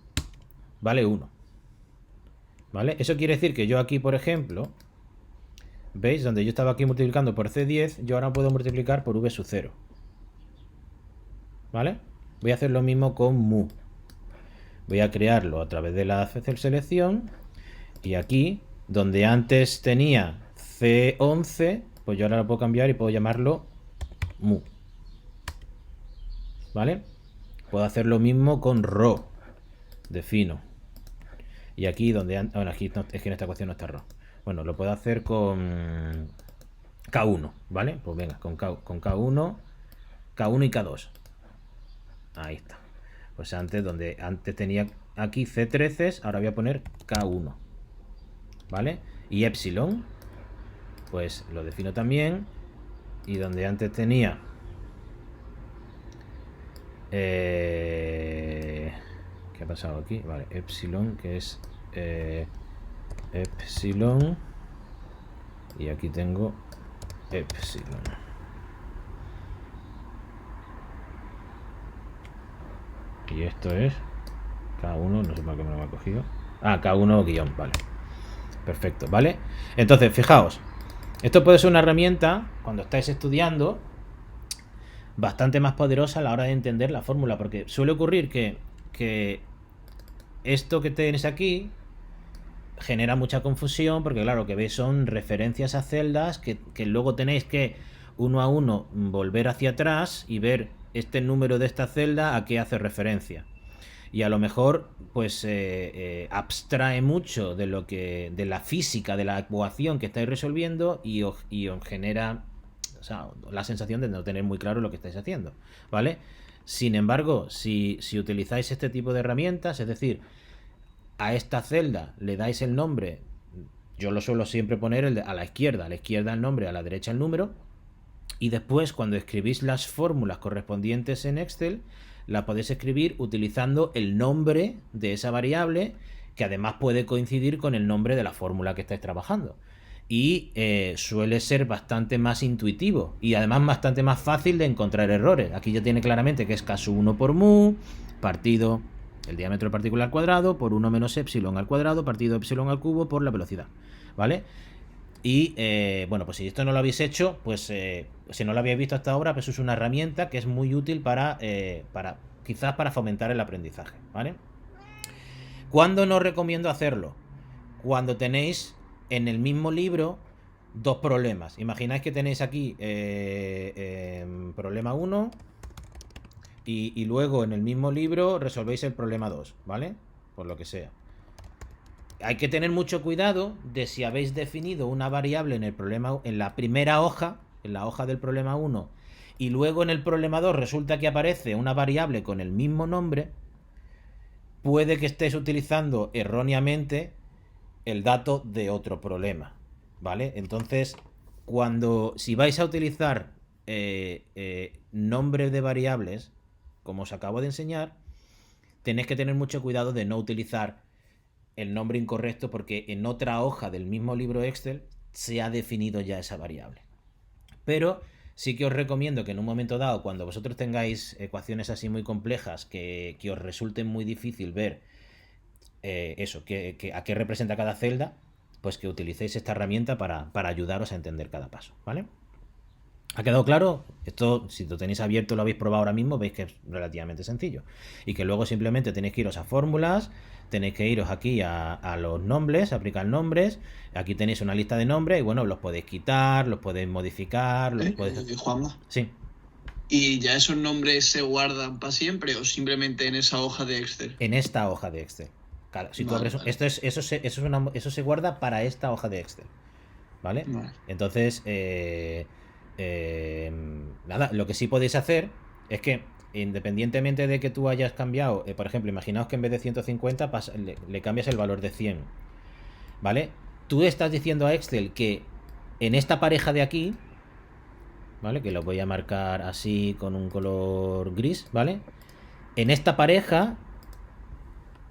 Speaker 1: vale 1. ¿Vale? Eso quiere decir que yo aquí, por ejemplo, ¿veis? Donde yo estaba aquí multiplicando por C10, yo ahora puedo multiplicar por v sub 0. ¿Vale? Voy a hacer lo mismo con mu. Voy a crearlo a través de la selección, y aquí, donde antes tenía C11, pues yo ahora lo puedo cambiar y puedo llamarlo mu. ¿Vale? Puedo hacer lo mismo con ro. Defino. Y aquí donde... Bueno, aquí no, es que en esta ecuación no está ro. Bueno, lo puedo hacer con K1, ¿vale? Pues venga, con K1 y K2. Ahí está. Pues antes tenía aquí C13, ahora voy a poner K1. ¿Vale? Y epsilon, pues lo defino también. Y donde antes tenía... ¿qué ha pasado aquí? Vale, epsilon, que es epsilon. Y aquí tengo epsilon. Y esto es K1, no sé para qué me lo ha cogido. Ah, K1 guión, vale. Perfecto, ¿vale? Entonces, fijaos, esto puede ser una herramienta, cuando estáis estudiando, bastante más poderosa a la hora de entender la fórmula, porque suele ocurrir que esto que tenéis aquí genera mucha confusión, porque claro, lo que veis son referencias a celdas que luego tenéis que uno a uno volver hacia atrás y ver este número de esta celda a qué hace referencia. Y a lo mejor pues abstrae mucho de la física de la ecuación que estáis resolviendo, y os genera, o sea, la sensación de no tener muy claro lo que estáis haciendo, ¿vale? Sin embargo, si utilizáis este tipo de herramientas, es decir, a esta celda le dais el nombre, yo lo suelo siempre poner a la izquierda el nombre, a la derecha el número, y después cuando escribís las fórmulas correspondientes en Excel, la podéis escribir utilizando el nombre de esa variable, que además puede coincidir con el nombre de la fórmula que estáis trabajando. Y suele ser bastante más intuitivo y además bastante más fácil de encontrar errores. Aquí ya tiene claramente que es K1 por mu, partido el diámetro de partícula al cuadrado, por 1 menos epsilon al cuadrado, partido epsilon al cubo por la velocidad, ¿vale? Y bueno, pues si esto no lo habéis hecho, pues si no lo habéis visto hasta ahora, pues es una herramienta que es muy útil quizás para fomentar el aprendizaje, ¿vale? ¿Cuándo no recomiendo hacerlo? Cuando tenéis en el mismo libro dos problemas. Imagináis que tenéis aquí problema 1 y luego en el mismo libro resolvéis el problema 2, ¿vale? Por lo que sea. hay que tener mucho cuidado de si habéis definido una variable en el problema, en la primera hoja, en la hoja del problema 1, y luego en el problema 2 resulta que aparece una variable con el mismo nombre, puede que estés utilizando erróneamente el dato de otro problema, ¿vale? Entonces, si vais a utilizar nombres de variables, como os acabo de enseñar, tenéis que tener mucho cuidado de no utilizar el nombre incorrecto, porque en otra hoja del mismo libro Excel se ha definido ya esa variable. Pero sí que os recomiendo que en un momento dado, cuando vosotros tengáis ecuaciones así muy complejas que os resulten muy difícil ver a qué representa cada celda, pues que utilicéis esta herramienta para ayudaros a entender cada paso, ¿vale? ¿Ha quedado claro? Esto, si lo tenéis abierto, lo habéis probado ahora mismo, veis que es relativamente sencillo. Y que luego simplemente tenéis que iros a fórmulas, tenéis que iros aquí a los nombres, aplicar nombres. Aquí tenéis una lista de nombres y bueno, los podéis quitar, los podéis modificar, los podéis...
Speaker 6: Juanma.
Speaker 1: Sí.
Speaker 6: ¿Y ya esos nombres se guardan para siempre o simplemente en esa hoja de Excel?
Speaker 1: En esta hoja de Excel. Claro, si tú abres, eso se guarda para esta hoja de Excel. ¿Vale? Entonces, nada, lo que sí podéis hacer es que, independientemente de que tú hayas cambiado, por ejemplo, imaginaos que en vez de 150 le cambias el valor de 100, ¿vale? Tú estás diciendo a Excel que en esta pareja de aquí, ¿vale? Que lo voy a marcar así con un color gris, ¿vale? En esta pareja,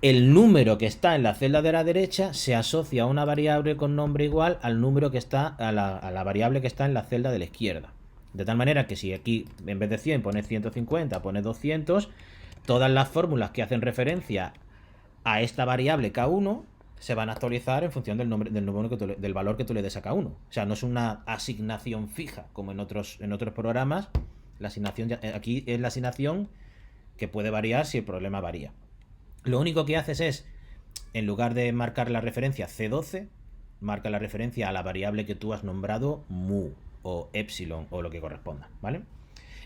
Speaker 1: el número que está en la celda de la derecha se asocia a una variable con nombre igual al número que está, a la variable que está en la celda de la izquierda. De tal manera que si aquí en vez de 100 pones 150, pones 200, todas las fórmulas que hacen referencia a esta variable K1 se van a actualizar en función del valor que tú le des a K1. O sea, no es una asignación fija como en otros programas. La asignación aquí es la asignación que puede variar si el problema varía. Lo único que haces es, en lugar de marcar la referencia C12, marca la referencia a la variable que tú has nombrado mu o epsilon o lo que corresponda, ¿vale?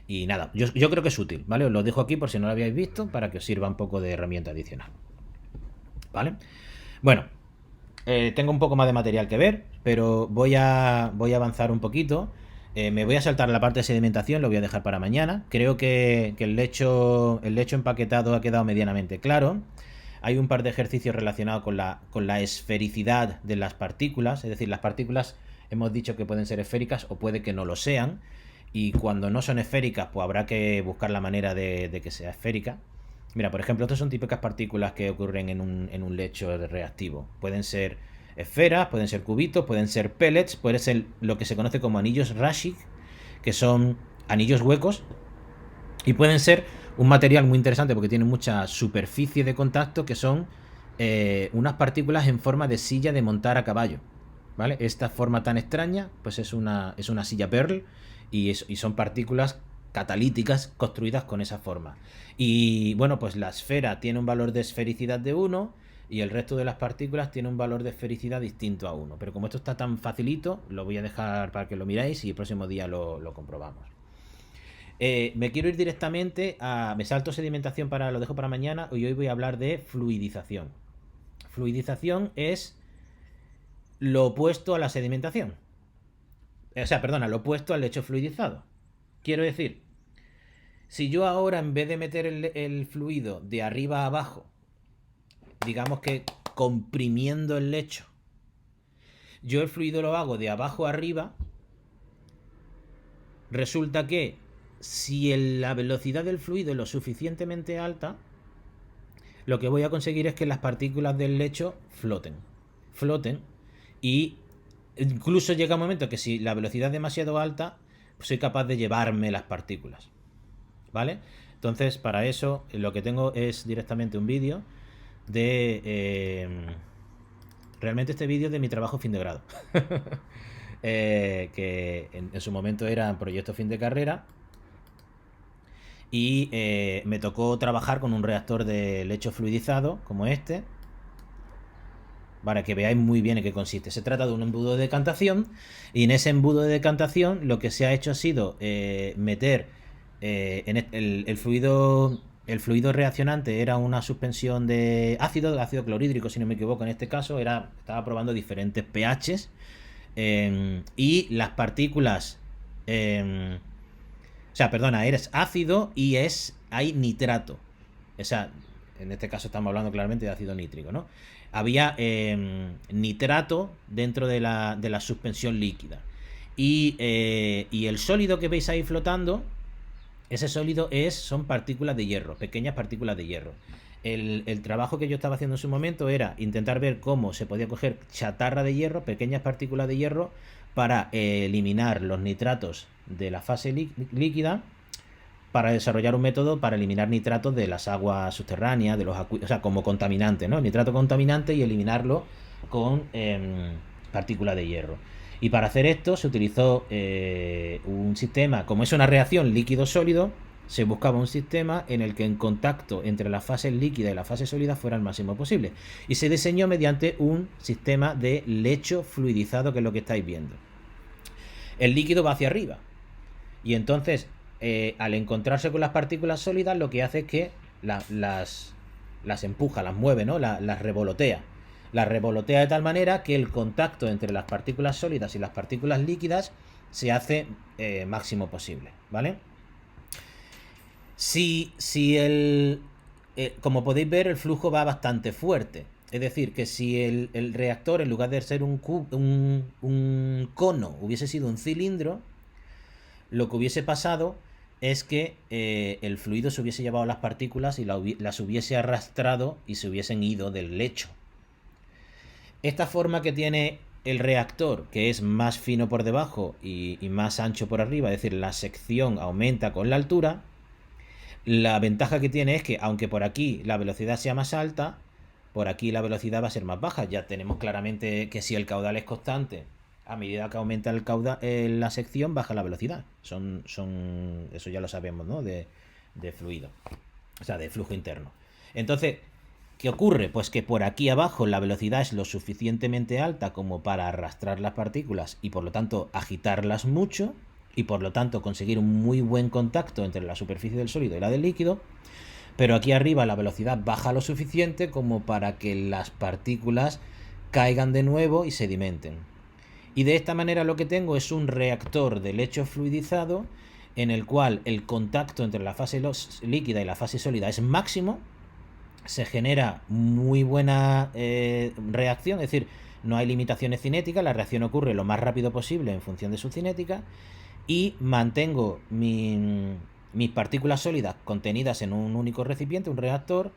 Speaker 1: Y nada, yo creo que es útil, ¿vale? Os lo dejo aquí por si no lo habíais visto, para que os sirva un poco de herramienta adicional, ¿vale? Bueno, tengo un poco más de material que ver, pero voy a avanzar un poquito. Me voy a saltar la parte de sedimentación, lo voy a dejar para mañana. Creo que el lecho empaquetado ha quedado medianamente claro. Hay un par de ejercicios relacionados con la esfericidad de las partículas, es decir, las partículas hemos dicho que pueden ser esféricas o puede que no lo sean, y cuando no son esféricas, pues habrá que buscar la manera de que sea esférica. Mira, por ejemplo, estas son típicas partículas que ocurren en un lecho reactivo. Pueden ser esferas, pueden ser cubitos, pueden ser pellets, puede ser lo que se conoce como anillos Raschig, que son anillos huecos, y pueden ser un material muy interesante porque tiene mucha superficie de contacto, que son unas partículas en forma de silla de montar a caballo, ¿vale? Esta forma tan extraña, pues es una silla Pearl, y son partículas catalíticas construidas con esa forma. Y bueno, pues la esfera tiene un valor de esfericidad de 1 y el resto de las partículas tiene un valor de esfericidad distinto a 1. Pero como esto está tan facilito, lo voy a dejar para que lo miráis y el próximo día lo comprobamos. Me quiero ir directamente me salto sedimentación, lo dejo para mañana, y hoy voy a hablar de fluidización. Fluidización es lo opuesto a la sedimentación. O sea, perdona, lo opuesto al lecho fluidizado. Quiero decir, si yo ahora, en vez de meter el fluido de arriba a abajo, digamos que comprimiendo el lecho, yo el fluido lo hago de abajo a arriba, resulta que si la velocidad del fluido es lo suficientemente alta, lo que voy a conseguir es que las partículas del lecho floten, y incluso llega un momento que si la velocidad es demasiado alta, pues soy capaz de llevarme las partículas, ¿vale? Entonces, para eso lo que tengo es directamente un vídeo de... realmente este vídeo es de mi trabajo fin de grado. Que en su momento era un proyecto fin de carrera. Y me tocó trabajar con un reactor de lecho fluidizado como este, para que veáis muy bien en qué consiste. Se trata de un embudo de decantación, y en ese embudo de decantación lo que se ha hecho ha sido meter el fluido el fluido reaccionante era una suspensión de ácido clorhídrico, si no me equivoco en este caso, estaba probando diferentes pHs, y las partículas, o sea, perdona, eres ácido y hay nitrato. O sea, en este caso estamos hablando claramente de ácido nítrico, ¿no? Había nitrato dentro de la suspensión líquida. Y el sólido que veis ahí flotando, ese sólido son partículas de hierro, pequeñas partículas de hierro. El trabajo que yo estaba haciendo en su momento era intentar ver cómo se podía coger chatarra de hierro, pequeñas partículas de hierro, para eliminar los nitratos de la fase líquida, para desarrollar un método para eliminar nitratos de las aguas subterráneas, o sea, como contaminante, ¿no? Nitrato contaminante, y eliminarlo con partículas de hierro. Y para hacer esto se utilizó un sistema, como es una reacción líquido-sólido, se buscaba un sistema en el que el contacto entre la fase líquida y la fase sólida fuera el máximo posible. Y se diseñó mediante un sistema de lecho fluidizado, que es lo que estáis viendo. El líquido va hacia arriba. Y entonces, al encontrarse con las partículas sólidas, lo que hace es que las empuja, las mueve, ¿no? Las revolotea. Las revolotea de tal manera que el contacto entre las partículas sólidas y las partículas líquidas se hace máximo posible, ¿vale? Como podéis ver, el flujo va bastante fuerte. Es decir, que si el reactor, en lugar de ser un cono, hubiese sido un cilindro, lo que hubiese pasado es que el fluido se hubiese llevado las partículas y las hubiese arrastrado y se hubiesen ido del lecho. Esta forma que tiene el reactor, que es más fino por debajo y más ancho por arriba, es decir, la sección aumenta con la altura, la ventaja que tiene es que, aunque por aquí la velocidad sea más alta, por aquí la velocidad va a ser más baja. Ya tenemos claramente que si el caudal es constante, a medida que aumenta el caudal, la sección, baja la velocidad. Eso ya lo sabemos, ¿no? De fluido, o sea, de flujo interno. Entonces, ¿qué ocurre? Pues que por aquí abajo la velocidad es lo suficientemente alta como para arrastrar las partículas y por lo tanto agitarlas mucho, y por lo tanto conseguir un muy buen contacto entre la superficie del sólido y la del líquido. Pero aquí arriba la velocidad baja lo suficiente como para que las partículas caigan de nuevo y sedimenten. Y de esta manera lo que tengo es un reactor de lecho fluidizado en el cual el contacto entre la fase líquida y la fase sólida es máximo. Se genera muy buena reacción, es decir, no hay limitaciones cinéticas, la reacción ocurre lo más rápido posible en función de su cinética, y mantengo mis partículas sólidas contenidas en un único recipiente, un reactor,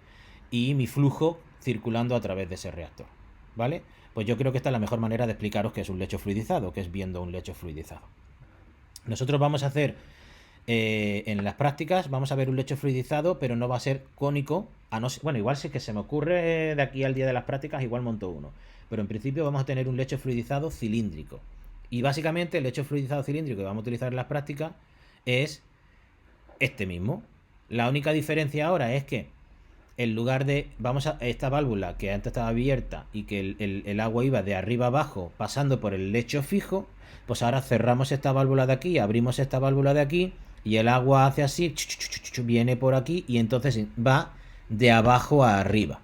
Speaker 1: y mi flujo circulando a través de ese reactor, ¿vale? Pues yo creo que esta es la mejor manera de explicaros qué es un lecho fluidizado, que es viendo un lecho fluidizado. Nosotros vamos a hacer, en las prácticas, vamos a ver un lecho fluidizado, pero no va a ser cónico, bueno, igual si es que se me ocurre de aquí al día de las prácticas, igual monto uno. Pero en principio vamos a tener un lecho fluidizado cilíndrico. Y básicamente el lecho fluidizado cilíndrico que vamos a utilizar en las prácticas es este mismo. La única diferencia ahora es que en lugar de esta válvula que antes estaba abierta y que el agua iba de arriba abajo pasando por el lecho fijo, pues ahora cerramos esta válvula de aquí, abrimos esta válvula de aquí y el agua hace así, viene por aquí y entonces va de abajo a arriba.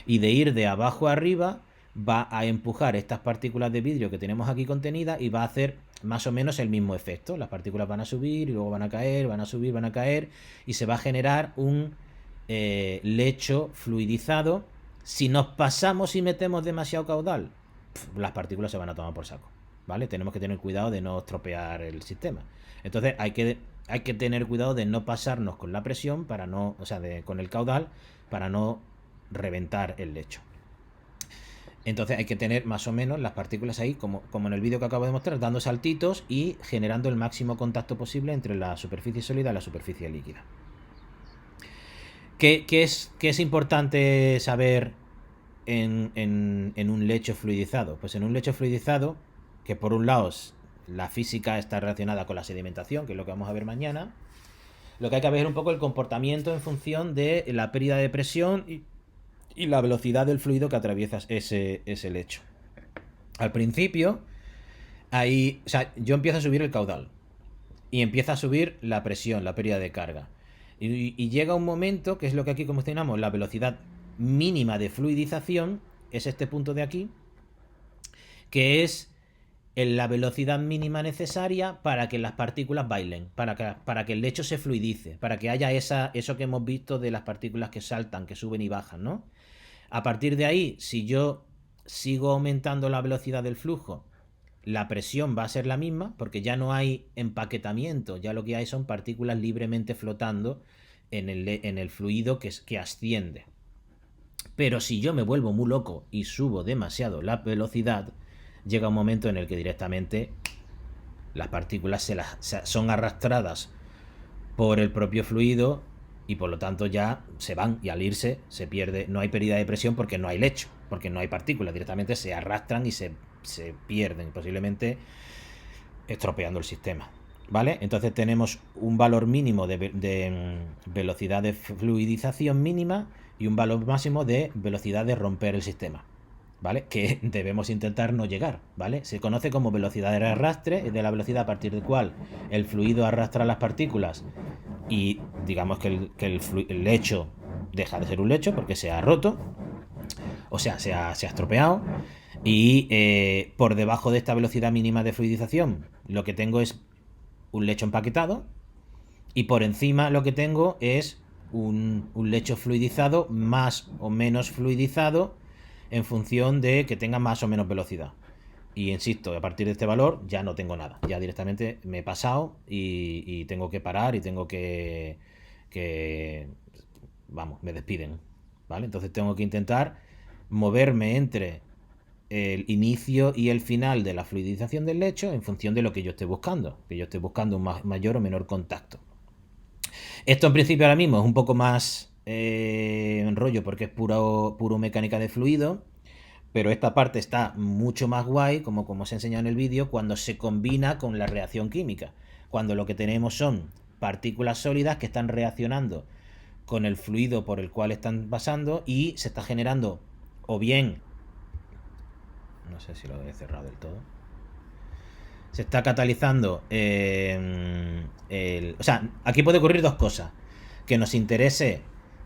Speaker 1: Y de ir de abajo a arriba va a empujar estas partículas de vidrio que tenemos aquí contenidas y va a hacer más o menos el mismo efecto. Las partículas van a subir y luego van a caer, van a subir, van a caer, y se va a generar un lecho fluidizado. Si nos pasamos y metemos demasiado caudal, las partículas se van a tomar por saco, ¿vale? Tenemos que tener cuidado de no estropear el sistema. Entonces hay que tener cuidado de no pasarnos con la presión para no, o sea, con el caudal, para no reventar el lecho. Entonces hay que tener más o menos las partículas ahí, como en el vídeo que acabo de mostrar, dando saltitos y generando el máximo contacto posible entre la superficie sólida y la superficie líquida. ¿Qué es importante saber en un lecho fluidizado? Pues en un lecho fluidizado, que por un lado la física está relacionada con la sedimentación, que es lo que vamos a ver mañana, lo que hay que ver es un poco el comportamiento en función de la pérdida de presión y la velocidad del fluido que atraviesa ese lecho. Al principio, yo empiezo a subir el caudal y empieza a subir la presión, la pérdida de carga. Y llega un momento, que es lo que aquí convencionamos, la velocidad mínima de fluidización, es este punto de aquí, que es la velocidad mínima necesaria para que las partículas bailen, para que el lecho se fluidice, para que haya eso que hemos visto de las partículas que saltan, que suben y bajan, ¿no? A partir de ahí, si yo sigo aumentando la velocidad del flujo, la presión va a ser la misma, porque ya no hay empaquetamiento, ya lo que hay son partículas libremente flotando en el fluido que asciende. Pero si yo me vuelvo muy loco y subo demasiado la velocidad, llega un momento en el que directamente las partículas son arrastradas por el propio fluido y por lo tanto ya se van, y al irse se pierde, no hay pérdida de presión porque no hay lecho, porque no hay partículas, directamente se arrastran y se pierden, posiblemente estropeando el sistema, ¿vale? Entonces tenemos un valor mínimo de velocidad de fluidización mínima y un valor máximo de velocidad de romper el sistema, ¿vale? Que debemos intentar no llegar, ¿vale? Se conoce como velocidad de arrastre, es de la velocidad a partir de cual el fluido arrastra las partículas y digamos que el lecho deja de ser un lecho porque se ha roto, o sea, se ha estropeado. Y por debajo de esta velocidad mínima de fluidización lo que tengo es un lecho empaquetado, y por encima lo que tengo es un lecho fluidizado más o menos fluidizado en función de que tenga más o menos velocidad. Y insisto, a partir de este valor ya no tengo nada, ya directamente me he pasado y tengo que parar y tengo que vamos, me despiden, ¿vale? Entonces tengo que intentar moverme entre el inicio y el final de la fluidización del lecho en función de lo que yo esté buscando, un mayor o menor contacto. Esto en principio ahora mismo es un poco más rollo porque es puro mecánica de fluido, pero esta parte está mucho más guay, como os he enseñado en el vídeo, cuando se combina con la reacción química, cuando lo que tenemos son partículas sólidas que están reaccionando con el fluido por el cual están pasando y se está generando, o bien, no sé si lo he cerrado del todo, se está catalizando o sea, aquí puede ocurrir dos cosas: que nos interese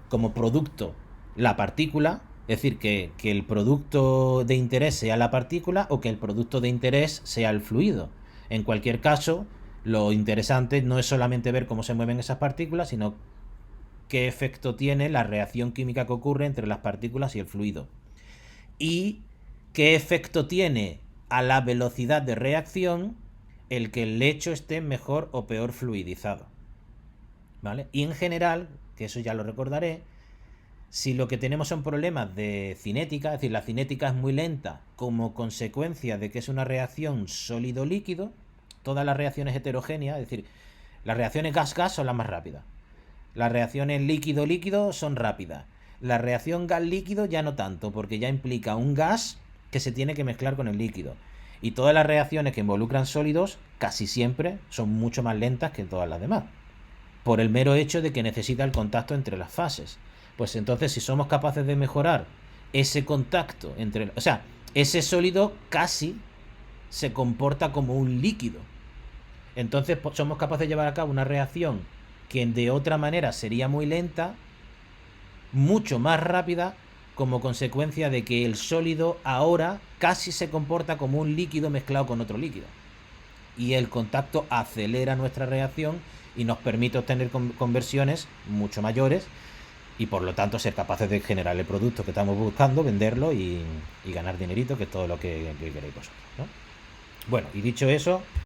Speaker 1: como producto la partícula, es decir, que el producto de interés sea la partícula o que el producto de interés sea el fluido. En cualquier caso, lo interesante no es solamente ver cómo se mueven esas partículas, sino qué efecto tiene la reacción química que ocurre entre las partículas y el fluido. Y qué efecto tiene a la velocidad de reacción el que el lecho esté mejor o peor fluidizado, ¿vale? Y en general, que eso ya lo recordaré, si lo que tenemos son problemas de cinética, es decir, la cinética es muy lenta como consecuencia de que es una reacción sólido-líquido, todas las reacciones heterogéneas, es decir, las reacciones gas-gas son las más rápidas, las reacciones líquido-líquido son rápidas, la reacción gas-líquido ya no tanto, porque ya implica un gas que se tiene que mezclar con el líquido. Y todas las reacciones que involucran sólidos casi siempre son mucho más lentas que todas las demás, por el mero hecho de que necesita el contacto entre las fases. Pues entonces, si somos capaces de mejorar ese contacto entre... O sea, ese sólido casi se comporta como un líquido. Entonces somos capaces de llevar a cabo una reacción que de otra manera sería muy lenta, mucho más rápida, como consecuencia de que el sólido ahora casi se comporta como un líquido mezclado con otro líquido. Y el contacto acelera nuestra reacción y nos permite obtener conversiones mucho mayores y por lo tanto ser capaces de generar el producto que estamos buscando, venderlo y ganar dinerito, que es todo lo que queréis vosotros, ¿no? Bueno, y dicho eso...